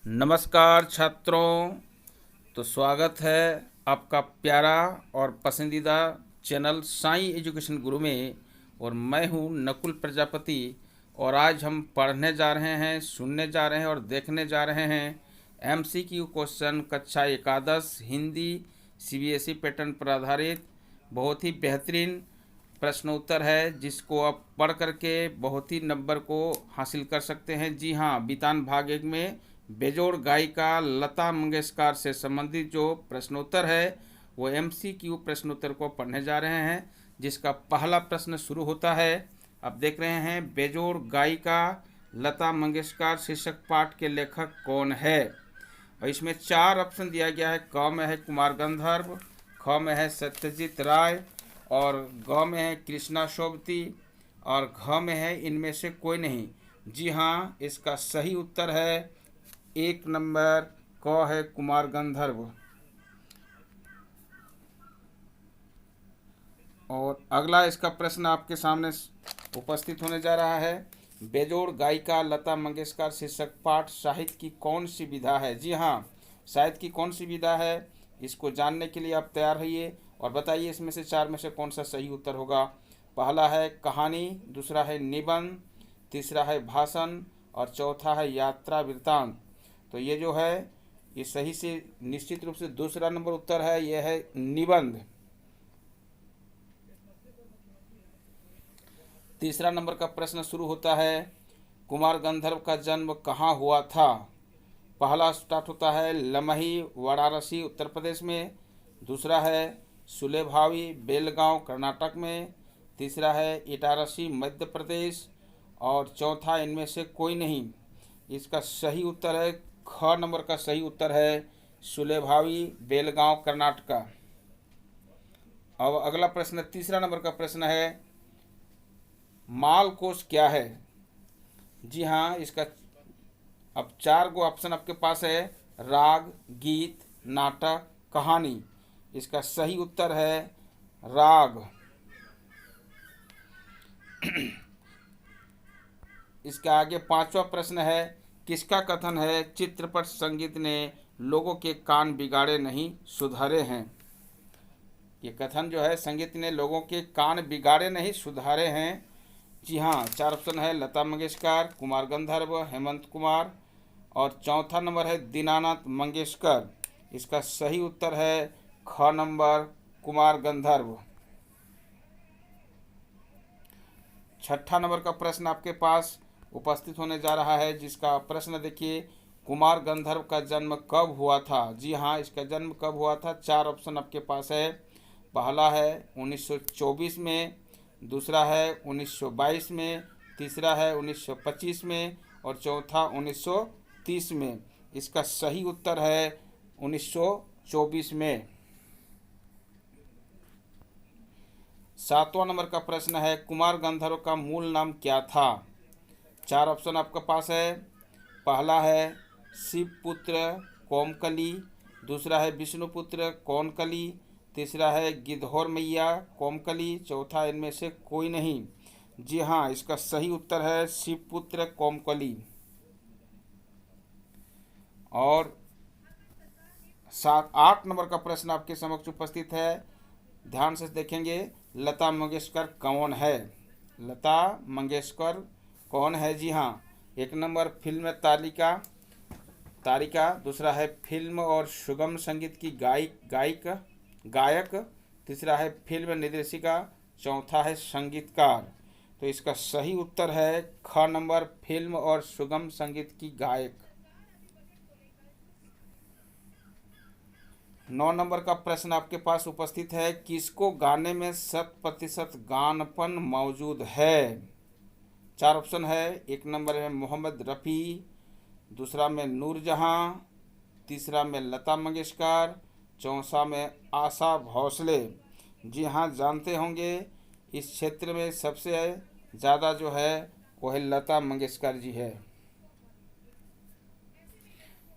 नमस्कार छात्रों। तो स्वागत है आपका प्यारा और पसंदीदा चैनल साईं एजुकेशन गुरु में। और मैं हूं नकुल प्रजापति। और आज हम पढ़ने जा रहे हैं, सुनने जा रहे हैं और देखने जा रहे हैं एमसीक्यू क्वेश्चन कक्षा एकादश हिंदी सीबीएसई पैटर्न पर आधारित बहुत ही बेहतरीन प्रश्नोत्तर है, जिसको आप पढ़ करके बहुत ही नंबर को हासिल कर सकते हैं। जी हाँ, बितान भाग 1 में बेजोड़ गायिका लता मंगेशकर से संबंधित जो प्रश्नोत्तर है वो एमसीक्यू प्रश्नोत्तर को पढ़ने जा रहे हैं, जिसका पहला प्रश्न शुरू होता है। अब देख रहे हैं, बेजोड़ गायिका लता मंगेशकर शीर्षक पाठ के लेखक कौन है। और इसमें 4 ऑप्शन दिया गया है। क में है कुमार गंधर्व, ख में है सत्यजीत राय, और ग में है कृष्णा सोबती, और घ में है इनमें से कोई नहीं। जी हाँ, इसका सही उत्तर है 1 नंबर, क है कुमार गंधर्व। और अगला इसका प्रश्न आपके सामने उपस्थित होने जा रहा है। बेजोड़ गायिका लता मंगेशकर शीर्षक पाठ साहित्य की कौन सी विधा है। जी हाँ, साहित्य की कौन सी विधा है, इसको जानने के लिए आप तैयार रहिए और बताइए इसमें से 4 में से कौन सा सही उत्तर होगा। पहला है कहानी, दूसरा है निबंध, तीसरा है भाषण और चौथा है यात्रा वृत्तांत। तो ये जो है ये सही से निश्चित रूप से दूसरा नंबर उत्तर है, यह है निबंध। तीसरा नंबर का प्रश्न शुरू होता है, कुमार गंधर्व का जन्म कहाँ हुआ था। पहला स्टार्ट होता है लमही वाराणसी उत्तर प्रदेश में, दूसरा है सुलेभावी बेलगांव कर्नाटक में, तीसरा है इटारसी मध्य प्रदेश, और चौथा इनमें से कोई नहीं। इसका सही उत्तर है ख नंबर का सही उत्तर है सुलेभावी बेलगांव कर्नाटक। अब अगला प्रश्न तीसरा नंबर का प्रश्न है, मालकोश क्या है। जी हाँ, इसका अब 4 गो ऑप्शन आपके पास है, राग, गीत, नाटक, कहानी। इसका सही उत्तर है राग। इसका आगे 5वां प्रश्न है, किसका कथन है चित्रपट संगीत ने लोगों के कान बिगाड़े नहीं सुधारे हैं। ये कथन जो है, संगीत ने लोगों के कान बिगाड़े नहीं सुधारे हैं। जी हाँ, 4 ऑप्शन है लता मंगेशकर, कुमार गंधर्व, हेमंत कुमार, और चौथा नंबर है दीनानाथ मंगेशकर। इसका सही उत्तर है ख नंबर कुमार गंधर्व। 6ठा नंबर का प्रश्न आपके पास उपस्थित होने जा रहा है, जिसका प्रश्न देखिए, कुमार गंधर्व का जन्म कब हुआ था। जी हाँ, इसका जन्म कब हुआ था। 4 ऑप्शन आपके पास है। पहला है 1924 में, दूसरा है 1922 में, तीसरा है 1925 में, और चौथा 1930 में। इसका सही उत्तर है 1924 में। 7वां नंबर का प्रश्न है, कुमार गंधर्व का मूल नाम क्या था। 4 ऑप्शन आपके पास है। पहला है शिवपुत्र कोमकली, दूसरा है विष्णुपुत्र कोनकली, तीसरा है गिद्धौर मैया कोमकली, चौथा इनमें से कोई नहीं। जी हाँ, इसका सही उत्तर है शिवपुत्र कोमकली। और 8 नंबर का प्रश्न आपके समक्ष उपस्थित है, ध्यान से देखेंगे, लता मंगेशकर कौन है। लता मंगेशकर कौन है। जी हाँ, 1 नंबर फिल्म तारिका, दूसरा है फिल्म और सुगम संगीत की गायक, तीसरा है फिल्म निर्देशिका, चौथा है संगीतकार। तो इसका सही उत्तर है ख नंबर फिल्म और सुगम संगीत की गायक। 9 नंबर का प्रश्न आपके पास उपस्थित है, किसको गाने में 100% गानपन मौजूद है। 4 ऑप्शन है। 1 नंबर में मोहम्मद रफ़ी, दूसरा में नूरजहां, तीसरा में लता मंगेशकर, चौथा में आशा भोसले। जी हाँ, जानते होंगे इस क्षेत्र में सबसे ज़्यादा जो है वो है लता मंगेशकर जी है।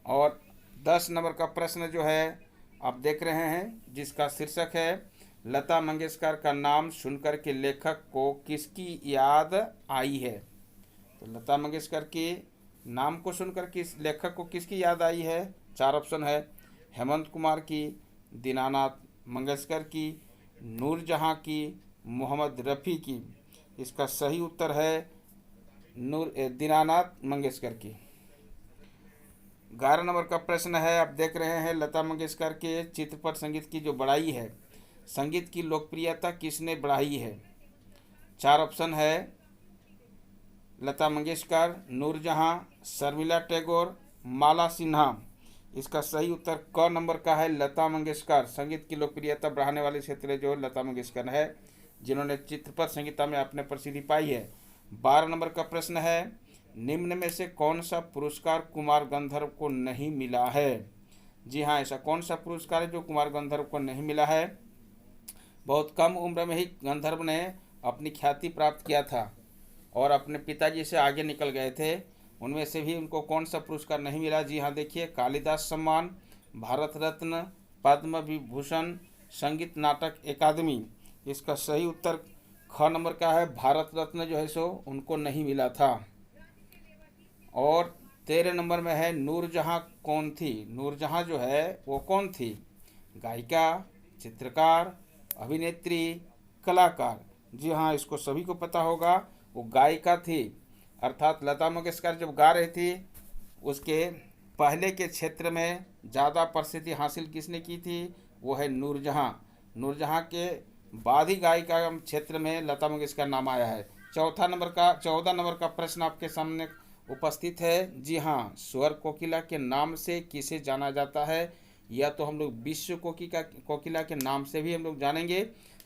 और 10 नंबर का प्रश्न जो है आप देख रहे हैं, जिसका शीर्षक है, लता मंगेशकर का नाम सुनकर के लेखक को किसकी याद आई है। तो लता मंगेशकर के नाम को सुनकर किस लेखक को किसकी याद आई है? 4 ऑप्शन है, हेमंत कुमार की, दीनानाथ मंगेशकर की, नूरजहां की, मोहम्मद रफ़ी की। इसका सही उत्तर है दीनानाथ मंगेशकर की। 11 नंबर का प्रश्न है, आप देख रहे हैं लता मंगेशकर के चित्रपट संगीत की जो बढ़ाई है, संगीत की लोकप्रियता किसने बढ़ाई है? 4 ऑप्शन है, लता मंगेशकर, नूरजहां, शर्मिला टैगोर, माला सिन्हा। इसका सही उत्तर क नंबर का है, लता मंगेशकर। संगीत की लोकप्रियता बढ़ाने वाले क्षेत्र जो लता मंगेशकर है, जिन्होंने चित्रपट संगीता में अपने प्रसिद्धि पाई है। 12 नंबर का प्रश्न है, निम्न में से कौन सा पुरस्कार कुमार गंधर्व को नहीं मिला है? जी हाँ, ऐसा कौन सा पुरस्कार है जो कुमार गंधर्व को नहीं मिला है? बहुत कम उम्र में ही गंधर्व ने अपनी ख्याति प्राप्त किया था और अपने पिताजी से आगे निकल गए थे। उनमें से भी उनको कौन सा पुरस्कार नहीं मिला? जी हाँ, देखिए, कालिदास सम्मान, भारत रत्न, पद्म विभूषण, संगीत नाटक अकादमी। इसका सही उत्तर ख नंबर का है, भारत रत्न जो है सो उनको नहीं मिला था। और 13 नंबर में है, नूरजहां कौन थी? नूरजहां जो है वो कौन थी? गायिका, चित्रकार, अभिनेत्री, कलाकार। जी हाँ, इसको सभी को पता होगा, वो गायिका थी। अर्थात लता मंगेशकर जब गा रही थी, उसके पहले के क्षेत्र में ज़्यादा प्रसिद्धि हासिल किसने की थी? वो है नूरजहां। नूरजहां के बाद ही गायिका क्षेत्र में लता मंगेशकर नाम आया है। 14 नंबर का प्रश्न आपके सामने उपस्थित है। जी हाँ, स्वर कोकिला के नाम से किसे जाना जाता है? या तो हम लोग विश्व कोकिला के नाम से भी हम लोग जानेंगे।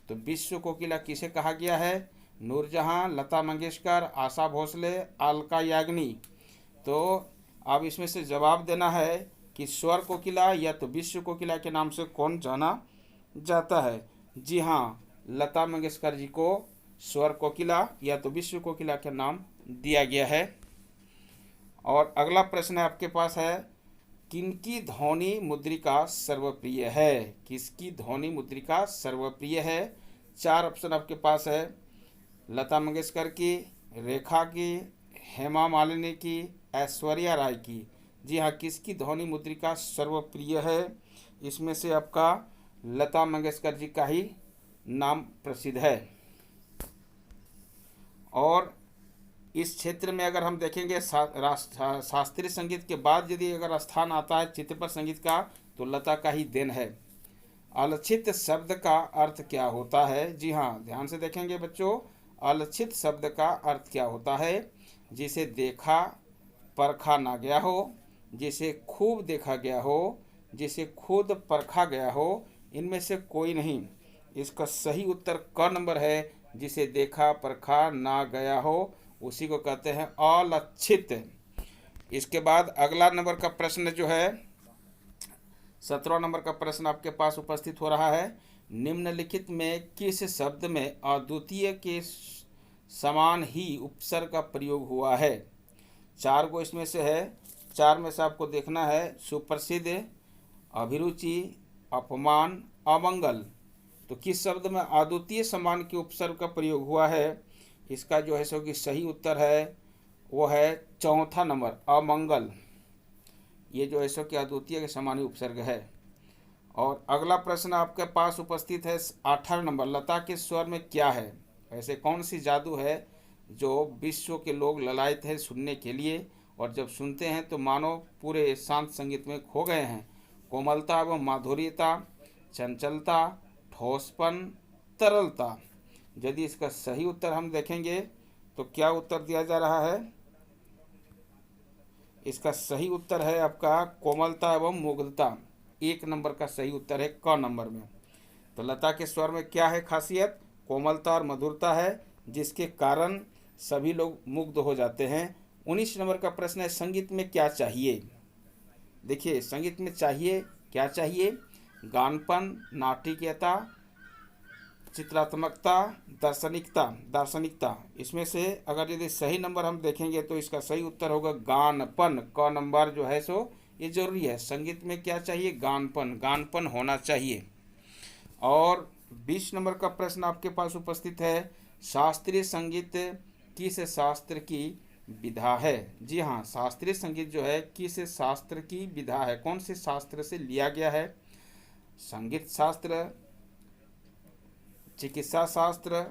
तो विश्व कोकिला किसे कहा गया है? नूरजहां, लता मंगेशकर, आशा भोसले, अलका याग्निक। तो अब इसमें से जवाब देना है कि स्वर कोकिला या तो विश्व कोकिला के नाम से कौन जाना जाता है? जी हाँ, लता मंगेशकर जी को स्वर कोकिला या तो विश्व कोकिला के नाम दिया गया है। और अगला प्रश्न आपके पास है, किनकी ध्वनि मुद्रिका सर्वप्रिय है? किसकी ध्वनि मुद्रिका सर्वप्रिय है? 4 ऑप्शन आपके पास है, लता मंगेशकर की, रेखा की, हेमा मालिनी की, ऐश्वर्या राय की। जी हाँ, किसकी ध्वनि मुद्रिका सर्वप्रिय है? इसमें से आपका लता मंगेशकर जी का ही नाम प्रसिद्ध है। और इस क्षेत्र में अगर हम देखेंगे शास्त्रीय संगीत के बाद यदि अगर स्थान आता है चित्रपट संगीत का, तो लता का ही देन है। अलक्षित शब्द का अर्थ क्या होता है? जी हाँ, ध्यान से देखेंगे बच्चों, अलक्षित शब्द का अर्थ क्या होता है? जिसे देखा परखा ना गया हो, जिसे खूब देखा गया हो, जिसे खुद परखा गया हो, इनमें से कोई नहीं। इसका सही उत्तर क नंबर है, जिसे देखा परखा ना गया हो, उसी को कहते हैं अलक्षित। इसके बाद अगला नंबर का प्रश्न जो है, 17 नंबर का प्रश्न आपके पास उपस्थित हो रहा है। निम्नलिखित में किस शब्द में अद्वितीय के समान ही उपसर्ग का प्रयोग हुआ है? 4 को इसमें से है, 4 में से आपको देखना है, सुप्रसिद्ध, अभिरुचि, अपमान, अमंगल। तो किस शब्द में अद्वितीय समान के उपसर्ग का प्रयोग हुआ है? इसका जो है सो कि सही उत्तर है वो है चौथा नंबर, अमंगल। ये जो है सो कि अद्वितीय के समान ही उपसर्ग है। और अगला प्रश्न आपके पास उपस्थित है 18 नंबर, लता के स्वर में क्या है? ऐसे कौन सी जादू है जो विश्व के लोग ललायत है सुनने के लिए, और जब सुनते हैं तो मानो पूरे शांत संगीत में खो गए हैं? कोमलता एवं माधुर्यता, चंचलता, ठोसपन, तरलता। यदि इसका सही उत्तर हम देखेंगे तो क्या उत्तर दिया जा रहा है? इसका सही उत्तर है आपका कोमलता एवं मुग्धता। 1 नंबर का सही उत्तर है क नंबर में। तो लता के स्वर में क्या है खासियत? कोमलता और मधुरता है, जिसके कारण सभी लोग मुग्ध हो जाते हैं। 19 नंबर का प्रश्न है, संगीत में क्या चाहिए? देखिए, संगीत में चाहिए क्या चाहिए? गानपन, नाटकीयता, चित्रात्मकता, दार्शनिकता। इसमें से अगर यदि सही नंबर हम देखेंगे तो इसका सही उत्तर होगा गानपन। क नंबर जो है सो ये जरूरी है। संगीत में क्या चाहिए? गानपन होना चाहिए। और 20 नंबर का प्रश्न आपके पास उपस्थित है, शास्त्रीय संगीत किस शास्त्र की विधा है? जी हाँ, शास्त्रीय संगीत जो है किस शास्त्र की विधा है, कौन से शास्त्र से लिया गया है? संगीत शास्त्र, चिकित्सा शास्त्र,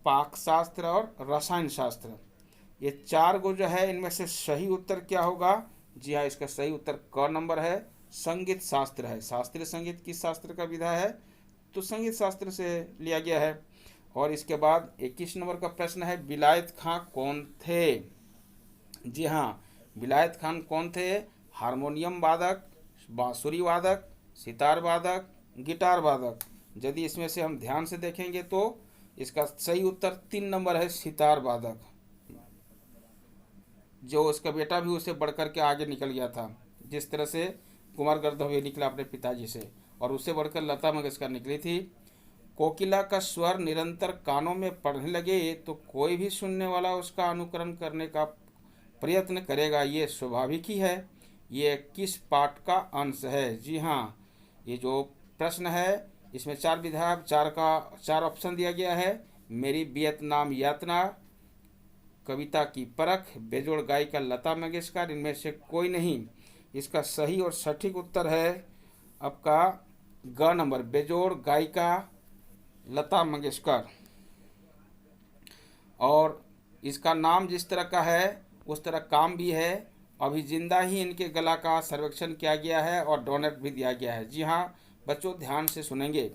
पाक शास्त्र और रसायन शास्त्र। ये चार गो जो है, इनमें से सही उत्तर क्या होगा? जी हाँ, इसका सही उत्तर क नंबर है, संगीत शास्त्र है। शास्त्रीय संगीत किस शास्त्र का विधा है? तो संगीत शास्त्र से लिया गया है। और इसके बाद 21 नंबर का प्रश्न है, विलायत खां कौन थे? जी हाँ, विलायत खान कौन थे? हारमोनियम वादक, बांसुरी वादक, सितार वादक, गिटार वादक। यदि इसमें से हम ध्यान से देखेंगे तो इसका सही उत्तर 3 नंबर है, सितार वादक। जो उसका बेटा भी उससे बढ़कर के आगे निकल गया था, जिस तरह से कुमार गंधर्व निकला अपने पिताजी से, और उससे बढ़कर लता मंगेशकर निकली थी। कोकिला का स्वर निरंतर कानों में पड़ने लगे तो कोई भी सुनने वाला उसका अनुकरण करने का प्रयत्न करेगा, ये स्वाभाविक ही है। ये किस पाठ का अंश है? जी हाँ, ये जो प्रश्न है इसमें 4 विधा, 4 ऑप्शन दिया गया है। मेरी वियतनाम यात्रा, कविता की परख, बेजोड़ गायिका लता मंगेशकर, इनमें से कोई नहीं। इसका सही और सटीक उत्तर है आपका ग नंबर, बेजोड़ गायिका लता मंगेशकर। और इसका नाम जिस तरह का है उस तरह काम भी है। अभी जिंदा ही इनके गला का सर्वेक्षण किया गया है और डोनेट भी दिया गया है। जी हाँ बच्चों, ध्यान से सुनेंगे।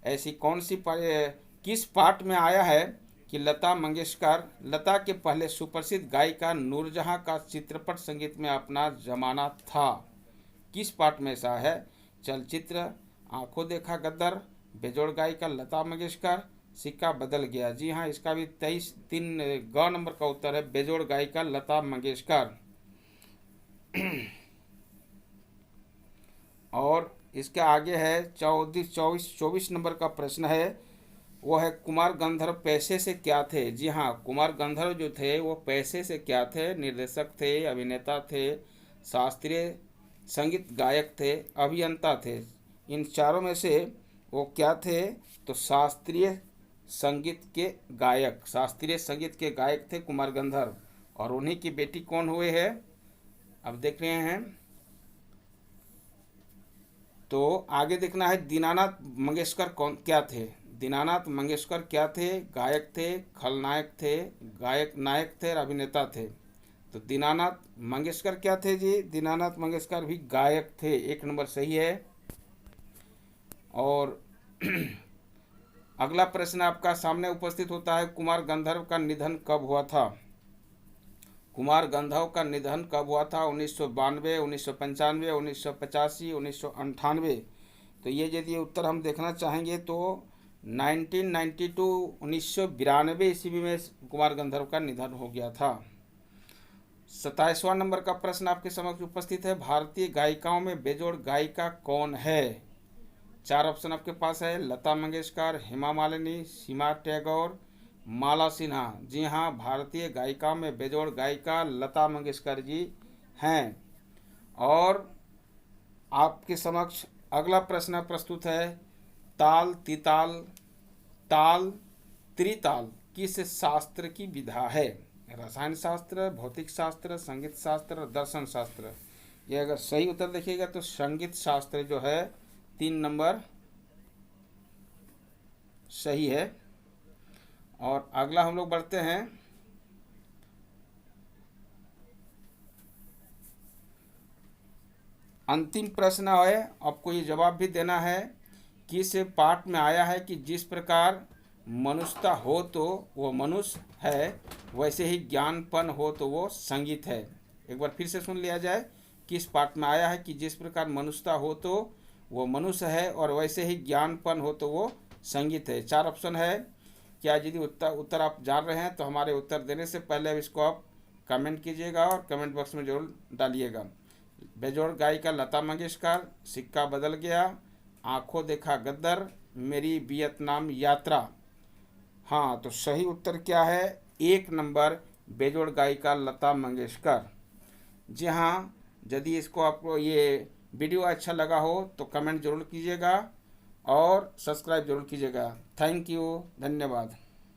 ऐसी कौन सी किस पाठ में आया है कि लता मंगेशकर, लता के पहले सुप्रसिद्ध गायिका नूरजहां का चित्रपट संगीत में अपना जमाना था? किस पाठ में ऐसा है? चलचित्र, आंखों देखा गद्दर, बेजोड़ गायिका लता मंगेशकर, सिक्का बदल गया। जी हाँ, इसका भी 3 ग नंबर का उत्तर है, बेजोड़ गायिका लता मंगेशकर। और इसके आगे है 24 नंबर का प्रश्न है, वो है कुमार गंधर्व पैसे से क्या थे? जी हाँ, कुमार गंधर्व जो थे वो पैसे से क्या थे? निर्देशक थे, अभिनेता थे, शास्त्रीय संगीत गायक थे, अभियंता थे। इन चारों में से वो क्या थे? तो शास्त्रीय संगीत के गायक, शास्त्रीय संगीत के गायक थे कुमार गंधर्व। और उन्हीं की बेटी कौन हुए हैं अब देख रहे हैं। तो आगे देखना है, दीनानाथ मंगेशकर कौन क्या थे? दीनानाथ मंगेशकर क्या थे? गायक थे, खलनायक थे, गायक नायक थे और अभिनेता थे। तो दीनानाथ मंगेशकर क्या थे जी? दीनानाथ मंगेशकर भी गायक थे, 1 नंबर सही है। और अगला प्रश्न आपका सामने उपस्थित होता है, कुमार गंधर्व का निधन कब हुआ था? कुमार गंधर्व का निधन कब हुआ था? 1992, 1995, 1985, 1998। तो ये यदि उत्तर हम देखना चाहेंगे तो 1992 ईस्वी में कुमार गंधर्व का निधन हो गया था। 27वां नंबर का प्रश्न आपके समक्ष उपस्थित है, भारतीय गायिकाओं में बेजोड़ गायिका कौन है? 4 ऑप्शन आपके पास है, लता मंगेशकर, हेमा मालिनी, सीमा टैगोर, माला सिन्हा। जी हाँ, भारतीय गायिकाओं में बेजोड़ गायिका लता मंगेशकर जी हैं। और आपके समक्ष अगला प्रश्न प्रस्तुत है, ताल, तिताल, ताल, त्रिताल किस शास्त्र की विधा है? रसायन शास्त्र, भौतिक शास्त्र, संगीत शास्त्र, दर्शन शास्त्र। ये अगर सही उत्तर देखिएगा तो संगीत शास्त्र जो है 3 नंबर सही है। और अगला हम लोग बढ़ते हैं, अंतिम प्रश्न है, आपको ये जवाब भी देना है कि इस पाठ में आया है कि जिस प्रकार मनुष्यता हो तो वो मनुष्य है, वैसे ही ज्ञानपन हो तो वो संगीत है। एक बार फिर से सुन लिया जाए, किस पाठ में आया है कि जिस प्रकार मनुष्यता हो तो वो मनुष्य है और वैसे ही ज्ञानपन हो तो वो संगीत है। 4 ऑप्शन है। क्या यदि उत्तर आप जान रहे हैं तो हमारे उत्तर देने से पहले इसको आप कमेंट कीजिएगा और कमेंट बॉक्स में जरूर डालिएगा। बेजोड़ गायिका लता मंगेशकर, सिक्का बदल गया, आंखों देखा गद्दर, मेरी वियतनाम यात्रा। हाँ, तो सही उत्तर क्या है? 1 नंबर, बेजोड़ गायिका लता मंगेशकर। जी हाँ, यदि इसको आपको ये वीडियो अच्छा लगा हो तो कमेंट जरूर कीजिएगा और सब्सक्राइब जरूर कीजिएगा। थैंक यू, धन्यवाद।